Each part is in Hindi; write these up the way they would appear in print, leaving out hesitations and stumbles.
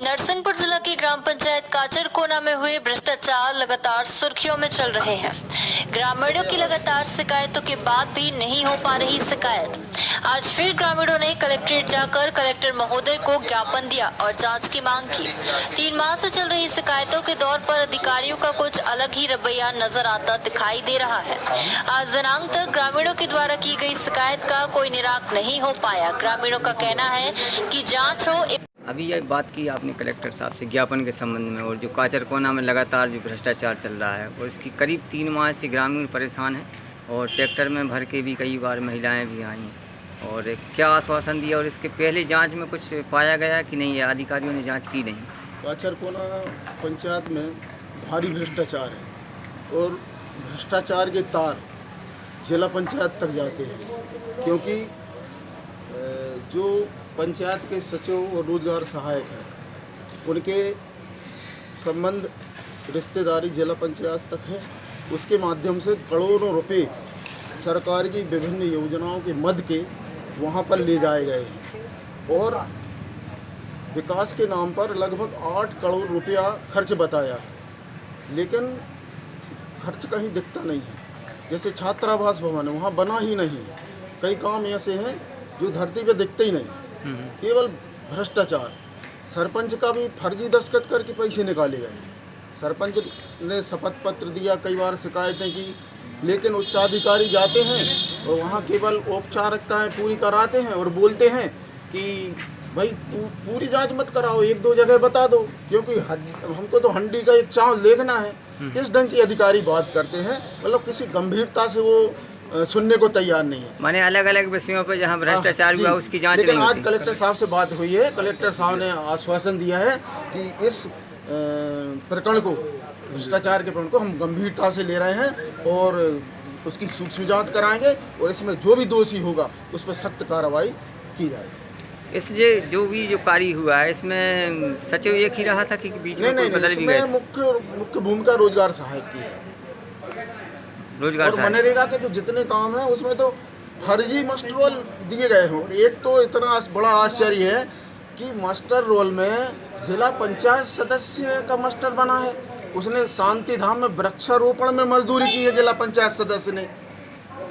नरसिंहपुर जिला की ग्राम पंचायत काचरकोना में हुए भ्रष्टाचार लगातार सुर्खियों में चल रहे हैं। ग्रामीणों की लगातार शिकायतों के बाद भी नहीं हो पा रही शिकायत। आज फिर ग्रामीणों ने कलेक्ट्रेट जाकर कलेक्टर महोदय को ज्ञापन दिया और जांच की मांग की। 3 माह से चल रही शिकायतों के दौर पर अधिकारियों का कुछ अलग ही रवैया नजर आता दिखाई दे रहा है। आज दिनांक तक ग्रामीणों के द्वारा की गई शिकायत का कोई निराकरण नहीं हो पाया। ग्रामीणों का कहना है कि जाँच हो। अभी ये बात की आपने कलेक्टर साहब से ज्ञापन के संबंध में, और जो काचरकोना में लगातार जो भ्रष्टाचार चल रहा है और इसकी करीब 3 माह से ग्रामीण परेशान हैं और ट्रैक्टर में भर के भी कई बार महिलाएं भी आई हैं। और क्या आश्वासन दिया और इसके पहले जांच में कुछ पाया गया कि नहीं, अधिकारियों ने जांच की नहीं? काचरकोना पंचायत में भारी भ्रष्टाचार है और भ्रष्टाचार के तार जिला पंचायत तक जाते हैं, क्योंकि जो पंचायत के सचिव और रोजगार सहायक हैं उनके संबंध रिश्तेदारी जिला पंचायत तक है। उसके माध्यम से करोड़ों रुपए सरकार की विभिन्न योजनाओं के मद के वहाँ पर ले जाए गए हैं और विकास के नाम पर लगभग 8 करोड़ रुपया खर्च बताया है, लेकिन खर्च कहीं दिखता नहीं है। जैसे छात्रावास भवन है, वहाँ बना ही नहीं है। कई काम ऐसे हैं जो धरती पे दिखते ही नहीं, केवल भ्रष्टाचार। सरपंच का भी फर्जी दस्तखत करके पैसे निकाले गए। सरपंच ने शपथ पत्र दिया, कई बार शिकायतें की, लेकिन उच्चाधिकारी जाते हैं और वहाँ केवल औपचारिकताएं पूरी कराते हैं और बोलते हैं कि भाई पूरी जांच मत कराओ, 1-2 जगह बता दो, क्योंकि हमको तो हंडी का एक चावल देखना है। इस ढंग के अधिकारी बात करते हैं, मतलब किसी गंभीरता से वो सुनने को तैयार नहीं है। माने अलग अलग विषयों पर जहां भ्रष्टाचार हुआ उसकी जांच नहीं होती। लेकिन आज कलेक्टर साहब से बात हुई है, कलेक्टर साहब ने आश्वासन दिया है कि इस प्रकरण को, भ्रष्टाचार के प्रकरण को हम गंभीरता से ले रहे हैं और उसकी सूक्ष्म जांच कराएंगे और इसमें जो भी दोषी होगा उस पर सख्त कार्रवाई की जाएगी। इस जो कार्य हुआ है इसमें सचिव एक ही रहा था कि बीच में नहीं, बदल भी गए? मुख्य भूमिका रोजगार सहायक की है। और मनरेगा के जो जितने काम हैं उसमें तो फर्जी मास्टर रोल दिए गए हों। एक तो इतना बड़ा आश्चर्य है कि मास्टर रोल में जिला पंचायत सदस्य का मास्टर बना है। उसने शांति धाम में वृक्षारोपण में मजदूरी की है जिला पंचायत सदस्य ने,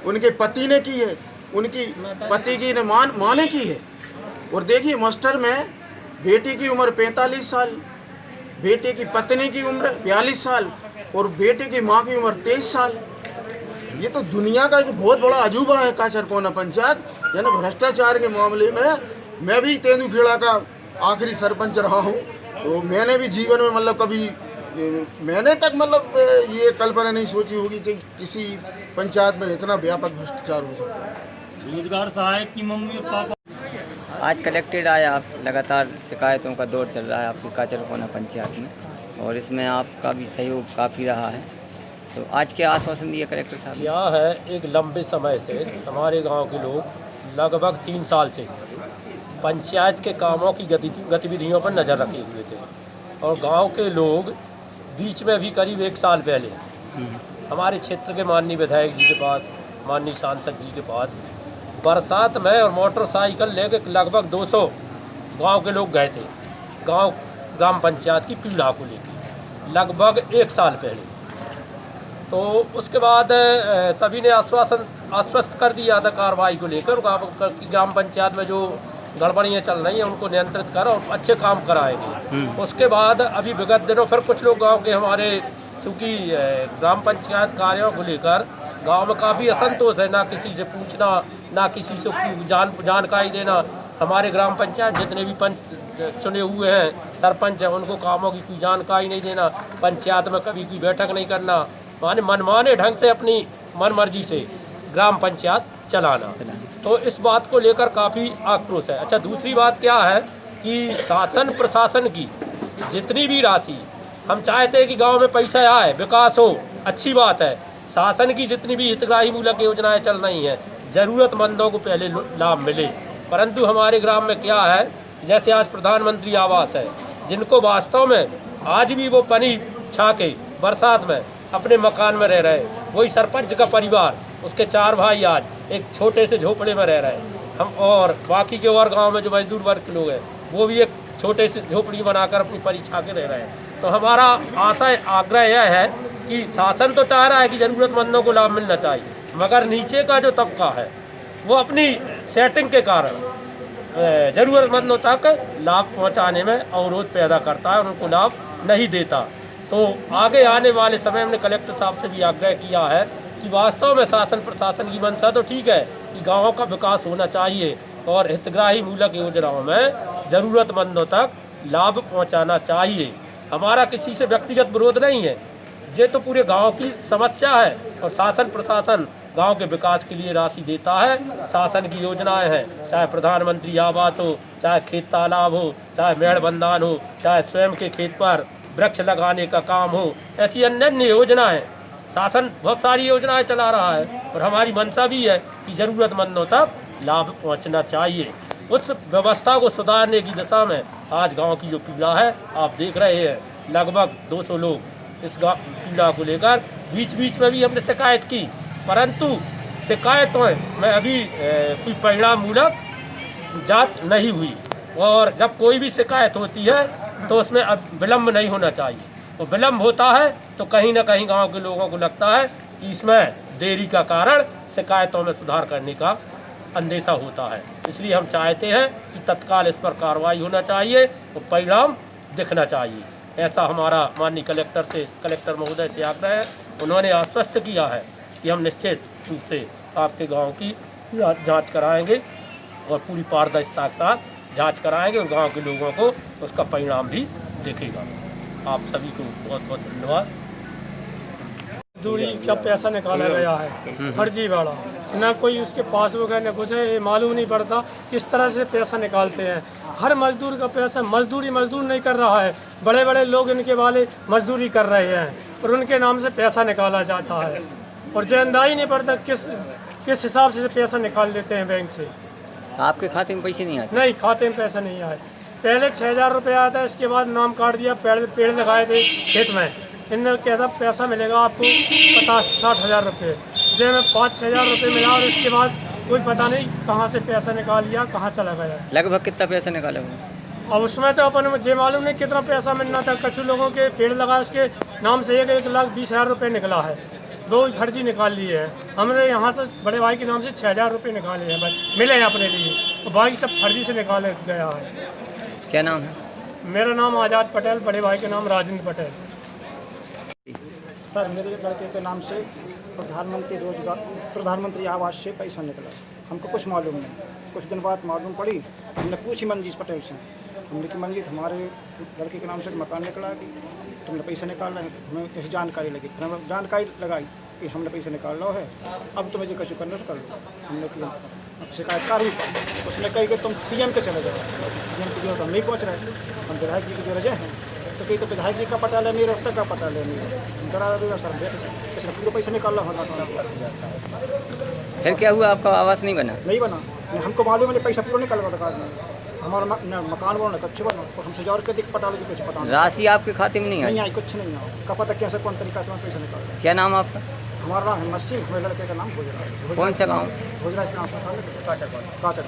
उनके पति ने की है, उनकी पति की ने माँ ने की है। और देखिए, मास्टर में बेटी की उम्र 45 साल, बेटे की पत्नी की उम्र 42 साल और बेटे की माँ की उम्र 23 साल। ये तो दुनिया का एक बहुत बड़ा अजूबा है काचरकोना पंचायत। यानी भ्रष्टाचार के मामले में मैं भी तेंदुखेड़ा का आखिरी सरपंच रहा हूँ, तो मैंने भी जीवन में मतलब कभी मैंने तक मतलब ये कल्पना नहीं सोची होगी कि किसी पंचायत में इतना व्यापक भ्रष्टाचार हो सकता है। रोजगार सहायक की मम्मी और पापा। आज कलेक्टेड आया, आप लगातार शिकायतों का दौर चल रहा है आपकी काचरकोना पंचायत में और इसमें आपका भी सहयोग काफ़ी रहा है, तो आज क्या आश्वासन दिया कलेक्टर साहब? क्या है, एक लंबे समय से हमारे गांव के लोग लगभग 3 साल से पंचायत के कामों की गतिविधियों पर नज़र रखे हुए थे और गांव के लोग बीच में भी करीब 1 साल पहले हमारे क्षेत्र के माननीय विधायक जी के पास, माननीय सांसद जी के पास बरसात में और मोटरसाइकिल लेकर लगभग 200 गांव के लोग गए थे ग्राम पंचायत की पीड़ा को लेकर, लगभग 1 साल पहले। तो उसके बाद सभी ने आश्वस्त कर दिया था कार्रवाई को लेकर, ग्राम पंचायत में जो गड़बड़ियाँ चल रही हैं उनको नियंत्रित कर और अच्छे काम कराएंगे। उसके बाद अभी विगत दिनों फिर कुछ लोग गांव के हमारे, चूँकि ग्राम पंचायत कार्यों को लेकर गांव में काफ़ी असंतोष है, ना किसी से पूछना, ना किसी से जानकारी देना। हमारे ग्राम पंचायत जितने भी पंच चुने हुए हैं, सरपंच हैं, उनको कामों की कोई जानकारी नहीं देना, पंचायत में कभी कोई बैठक नहीं करना, माने मनमाने ढंग से अपनी मनमर्जी से ग्राम पंचायत चलाना। तो इस बात को लेकर काफ़ी आक्रोश है। अच्छा, दूसरी बात क्या है कि शासन प्रशासन की जितनी भी राशि, हम चाहते हैं कि गांव में पैसा आए, विकास हो, अच्छी बात है। शासन की जितनी भी हितग्राही मूलक योजनाएं चल रही हैं, ज़रूरतमंदों को पहले लाभ मिले, परंतु हमारे ग्राम में क्या है, जैसे आज प्रधानमंत्री आवास है, जिनको वास्तव में आज भी वो पानी छाके बरसात में अपने मकान में रह रहे, वही सरपंच का परिवार, उसके 4 भाई आज एक छोटे से झोपड़े में रह रहे हैं। हम और बाकी के और गांव में जो मजदूर वर्ग के लोग हैं वो भी एक छोटे से झोपड़ी बनाकर अपनी परीक्षा के रह रहे हैं। तो हमारा आशा आग्रह यह है कि शासन तो चाह रहा है कि ज़रूरतमंदों को लाभ मिलना चाहिए, मगर नीचे का जो तबका है वो अपनी सेटिंग के कारण ज़रूरतमंदों तक लाभ पहुंचाने में अवरोध पैदा करता है, उनको लाभ नहीं देता। तो आगे आने वाले समय हमने कलेक्टर साहब से भी आग्रह किया है कि वास्तव में शासन प्रशासन की मंशा तो ठीक है कि गाँवों का विकास होना चाहिए और हितग्राही मूलक योजनाओं में ज़रूरतमंदों तक लाभ पहुंचाना चाहिए। हमारा किसी से व्यक्तिगत विरोध नहीं है, ये तो पूरे गांव की समस्या है और शासन प्रशासन गांव के विकास के लिए राशि देता है। शासन की योजनाएं हैं, चाहे प्रधानमंत्री आवास हो, चाहे खेत तालाब हो, चाहे मेड़बंधान हो, चाहे स्वयं के खेत पर वृक्ष लगाने का काम हो, ऐसी अन्य योजनाएं शासन बहुत सारी योजनाएं चला रहा है और हमारी मंशा भी है कि ज़रूरतमंदों तक लाभ पहुंचना चाहिए। उस व्यवस्था को सुधारने की दिशा में आज गांव की जो पीड़ा है आप देख रहे हैं, लगभग 200 लोग इस पीड़ा को लेकर बीच बीच में भी हमने शिकायत की, परंतु शिकायतों में अभी कोई परिणाम मूलक जांच नहीं हुई। और जब कोई भी शिकायत होती है तो उसमें अब विलम्ब नहीं होना चाहिए, और विलम्ब होता है तो कहीं ना कहीं गांव के लोगों को लगता है कि इसमें देरी का कारण शिकायतों में सुधार करने का अंदेशा होता है। इसलिए हम चाहते हैं कि तत्काल इस पर कार्रवाई होना चाहिए और परिणाम दिखना चाहिए। ऐसा हमारा माननीय कलेक्टर महोदय से आग्रह है। उन्होंने आश्वस्त किया है कि हम निश्चित रूप से आपके गांव की जांच कराएंगे और पूरी पारदर्शिता के साथ जांच कराएंगे और गांव के लोगों को उसका परिणाम भी दिखेगा। आप सभी को बहुत बहुत धन्यवाद। मजदूरी का पैसा निकाला गया है फर्जी वाला, ना कोई उसके पासबुक है न कुछ है, ये मालूम नहीं पड़ता किस तरह से पैसा निकालते हैं। हर मजदूर का पैसा मजदूर नहीं कर रहा है, बड़े बड़े लोग इनके वाले मजदूरी कर रहे हैं और उनके नाम से पैसा निकाला जाता है और जानता ही नहीं पड़ता किस हिसाब से पैसा निकाल लेते हैं बैंक से। आपके खाते में पैसे नहीं आते? नहीं, खाते में पैसा नहीं आए। पहले 6,000 रुपये आया था, इसके बाद नाम काट दिया, पेड़ लगाए थे खेत में, इनने कहता पैसा मिलेगा आपको 50-60 हज़ार रुपये, जिसमें 5-6 हज़ार रुपये मिला और इसके बाद कोई पता नहीं कहाँ से पैसा निकाल लिया, कहाँ चला गया। लगभग कितना पैसा निकाला हुआ? अब उसमें तो अपन मुझे मालूम नहीं कितना पैसा मिलना था। कुछ लोगों के पेड़ लगाए उसके नाम से 1,20,000 रुपये निकला है, वो फर्जी निकाल लिए हैं। हमने यहाँ तो बड़े भाई के नाम से 6,000 रुपये निकाले हैं, मिले हैं अपने लिए, और बाकी सब फर्जी से निकाले गया है। क्या नाम है? मेरा नाम आज़ाद पटेल, बड़े भाई के नाम राजेंद्र पटेल। सर, मेरे लड़के के नाम से प्रधानमंत्री आवास से पैसा निकला, हमको कुछ मालूम नहीं। कुछ दिन बाद मालूम पड़ी, हमने पूछी मंजीत पटेल से, हमने कि मंजीत हमारे लड़के के नाम से मकान निकला कि तुमने पैसा निकाल रहे हैं, हमें कैसी जानकारी लगी, फिर हमें जानकारी लगाई कि हमने पैसा निकाल लो है, अब तुम्हें जो कैसे करना तो कर लो। हमने किया शिकायत कर भी, उसने कही कि तुम PM के चले जाओ, PM के तो हम नहीं पहुँच रहे, हम विधायक जी की जो रजे हैं तो कहीं तो विधायक जी का पता ले नहीं रहे, तक का पता ले नहीं रहे, डरा सर देख इसने पूरा पैसा निकालना होगा। फिर क्या हुआ, आपका आवास नहीं बना? नहीं बना, हमको मालूम है पैसा पूरा निकाल कार्ड में, हमारा मकान बना कच्चे बना और हमसे जाओ के दिख पता लगे पैसा पता राशि आपके खाते में नहीं आई, कुछ नहीं आया, का पता कैसे कौन तरीका से पैसा निकाल। क्या नाम आपका? हमारा नाम है मस्सी, मेरे लड़के का नाम भोजरा। कौन सा गाँव? भोजरा के नाम से काचर।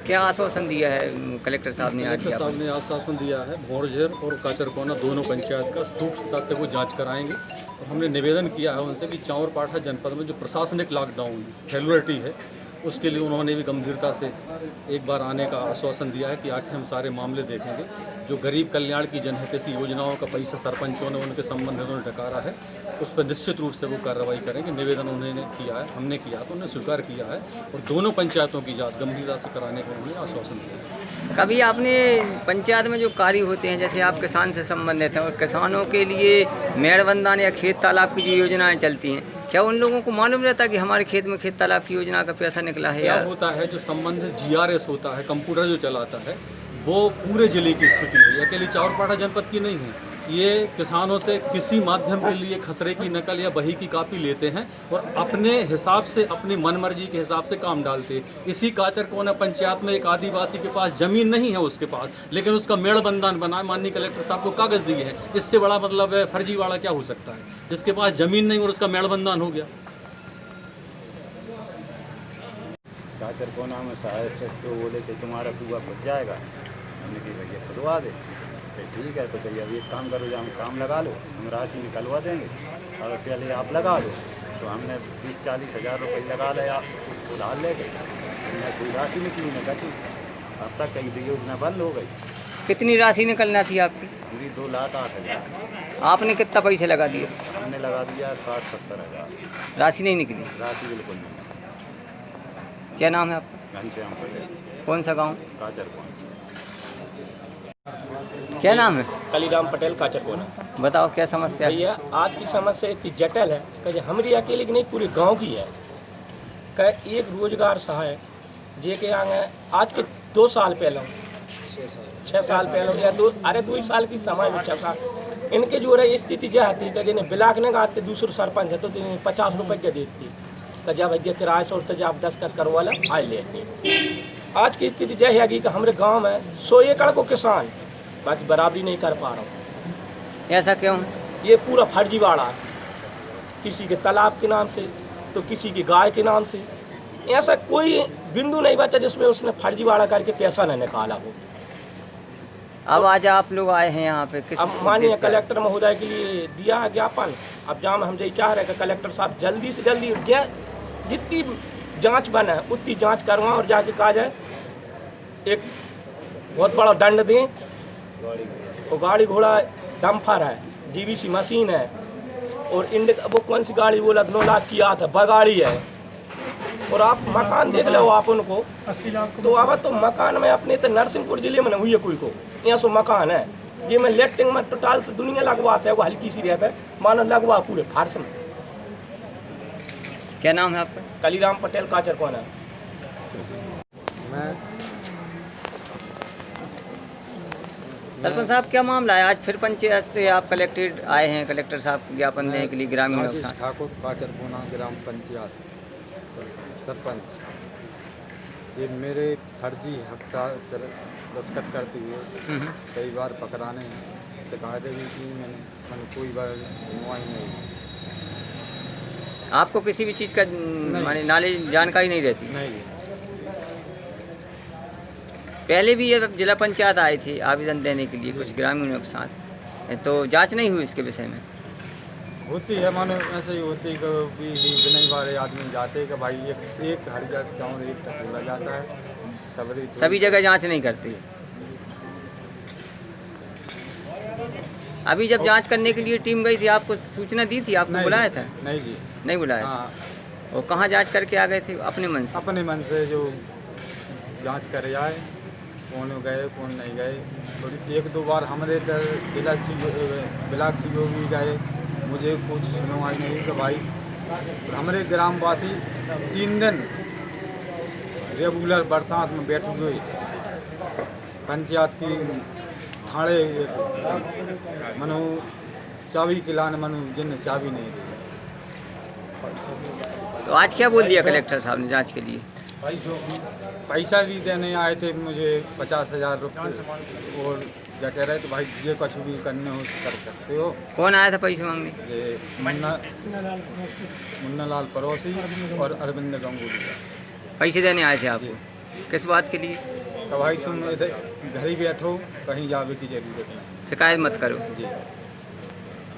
क्या आश्वासन दिया है कलेक्टर साहब ने? कलेक्टर साहब ने आश्वासन दिया है भौरझेर और काचरकोना दोनों पंचायत का सूक्ष्मता से वो जांच कराएंगे और हमने निवेदन किया है उनसे कि चांवरपाठा जनपद में जो प्रशासनिक लॉकडाउन फेलुरिटी है उसके लिए उन्होंने भी गंभीरता से एक बार आने का आश्वासन दिया है कि आखिर हम सारे मामले देखेंगे। जो गरीब कल्याण की जनहितैषी योजनाओं का पैसा सरपंचों ने उनके संबंध में उन्होंने डकारा है, उस पर निश्चित रूप से वो कार्रवाई करेंगे। निवेदन उन्होंने किया है, हमने किया तो उन्होंने स्वीकार किया है और दोनों पंचायतों की जांच गंभीरता से कराने का उन्होंने आश्वासन दिया है। कभी आपने पंचायत में जो कार्य होते हैं, जैसे आप किसान से संबंधित हैं और किसानों के लिए मेड़बंधान या खेत तालाब की जो योजनाएं चलती हैं, क्या उन लोगों को मालूम रहता है कि हमारे खेत में खेत तालाब की योजना का पैसा निकला है? क्या होता है, जो संबंध GRS होता है, कंप्यूटर जो चलाता है, वो पूरे जिले की स्थिति है, अकेली चांवरपाठा जनपद की नहीं है। ये किसानों से किसी माध्यम के लिए खसरे की नकल या बही की कॉपी लेते हैं और अपने हिसाब से, अपनी मनमर्जी के हिसाब से काम डालते हैं। इसी काचरकोना पंचायत में एक आदिवासी के पास ज़मीन नहीं है उसके पास, लेकिन उसका मेड़बंधान बना है, माननीय कलेक्टर साहब को कागज़ दिए हैं। इससे बड़ा मतलब है फर्जी वाला क्या हो सकता है, जिसके पास ज़मीन नहीं और उसका मेड़बंधान हो गया। काचर कोना में साहब से जो बोले कि तुम्हारा कुआ खुद जाएगा। हमने कहा भैया खुदवा दे। तो ठीक है, तो भैया अभी एक काम करो, जो हम काम लगा लो, हम राशि निकलवा देंगे और पहले आप लगा दो। तो हमने 20-40 हज़ार रुपये लगा लिया, तो डाल ले गए, हमने कोई राशि निकली नहीं बची। अब तक कई योजना बंद हो गई। कितनी राशि निकलना थी आपकी? पूरी 2,08,000 आपने कितना पैसे लगा दिए? हमने लगा दिया 60-70 हज़ार। राशि नहीं निकली? राशि बिल्कुल नहीं। क्या नाम है आपका? घनश्याम पटेल, कौन सा गांव? काचर कोना। क्या नाम है? कालीराम पटेल काचरकोना। बताओ क्या समस्या है? भैया आज की समस्या इतनी जटिल है कि हमारी अकेले की नहीं पूरे गांव की है। का एक रोजगार सहायक जे के आगे आज के 2 साल पहले 6 साल पहले या 2 साल की समय में चका इनके जो रही स्थिति यह थी कि जिन्हें बिलाक ने गाते दूसरे सरपंच है तो 50 रुपये के देती तो जब अज्ञा किराए से उठते जब 10 करवा ला आज लेती। आज की स्थिति यह है कि हमारे गांव में 100 एकड़ को किसान बाकी बराबरी नहीं कर पा रहा हूँ। ऐसा क्यों? ये पूरा फर्जीवाड़ा है, किसी के तालाब के नाम से तो किसी की गाय के नाम से। ऐसा कोई बिंदु नहीं बचा जिसमें उसने फर्जीवाड़ा करके पैसा न निकाला हो। अब आज आप लोग आए हैं यहाँ पे किस अब माननीय उद्देश्य से? कलेक्टर महोदय के लिए दिया है ज्ञापन। अब जहाँ हम यही चाह रहे हैं कि कलेक्टर साहब जल्दी से जल्दी जितनी जांच बने उतनी जांच करवाएं और जाके कहा जाए एक बहुत बड़ा दंड दें। वो गाड़ी घोड़ा डम्फर है, जीवीसी मशीन है और इंडिक वो कौन सी गाड़ी बोला 9 लाख की आत है बगाड़ी है। और आप मकान देख लो आप उनको 80 लाख तो अब तो मकान में अपने तो नरसिंहपुर जिले में हुई है कोई को यहाँ सो मकान है ये में लेटरिंग में टोटाल से दुनिया लगवाते है वो हल्की सी रहता है मानो लगवा पूरे फारस में। क्या नाम है आपका? कालीराम पटेल काचरकोना। मैं सरपंच साहब क्या मामला है? आज फिर पंचायत से आप कलेक्टेड आए हैं कलेक्टर साहब ज्ञापन देने के लिए ग्रामीण राजेश नुकसान। ठाकुर काचरकोना ग्राम पंचायत सरपंच। ये मेरे फर्जी हफ्ता दस्तखत करते हुए कई बार पकड़ाने हैं, शिकायतें भी की मैंने कोई बार सुनवाई नहीं। आपको किसी भी चीज़ का माने नॉलेज जानकारी नहीं रहती? नहीं, पहले भी ये जिला पंचायत आई थी आवेदन देने के लिए कुछ ग्रामीण नुकसान, तो जांच नहीं हुई इसके विषय में? होती है मानो ऐसे ही होती है कि बिना बारे आदमी जाते कि भाई एक हरिया चावल एक टकोला जाता है सभी जगह जांच नहीं करती। अभी जब जांच करने के लिए टीम गई थी आपको सूचना दी थी? आपको बुलाया था? नहीं जी, नहीं बुलाया? हाँ, वो कहाँ जांच करके आ गए थे? अपने मन से? अपने मन से जो जांच करे आए, कौन गए कौन नहीं गए। और 1-2 बार हमारे ब्लाक सीओ भी गए, मुझे कुछ सुनवाई नहीं कि भाई हमारे ग्रामवासी 3 दिन रेगुलर बरसात में बैठे हुए पंचायत की ठाणे मनु चाबी खिलाने मनु जिन चाबी नहीं दी। तो आज क्या बोल दिया कलेक्टर साहब ने जांच के लिए? पैसा भी देने आए थे मुझे 50,000 रुपये और क्या कह रहे थे भाई ये कुछ भी करने हो कर सकते हो। कौन आया था पैसे मांगने? ये मुन्ना लाल पड़ोसी और अरविंद गंगूली। पैसे देने आए थे आपको? किस बात के लिए? तो भाई तुम इधर घर ही बैठो, कहीं जावे की जरूरत नहीं, शिकायत मत करो। जी।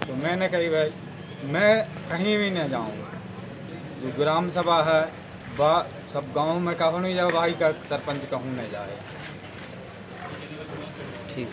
तो मैंने कही भाई मैं कहीं भी नहीं जाऊँगा, जो ग्राम सभा है सब गांव में कहूँ नहीं जाओ भाई का सरपंच कहूँ नहीं जाए। ठीक।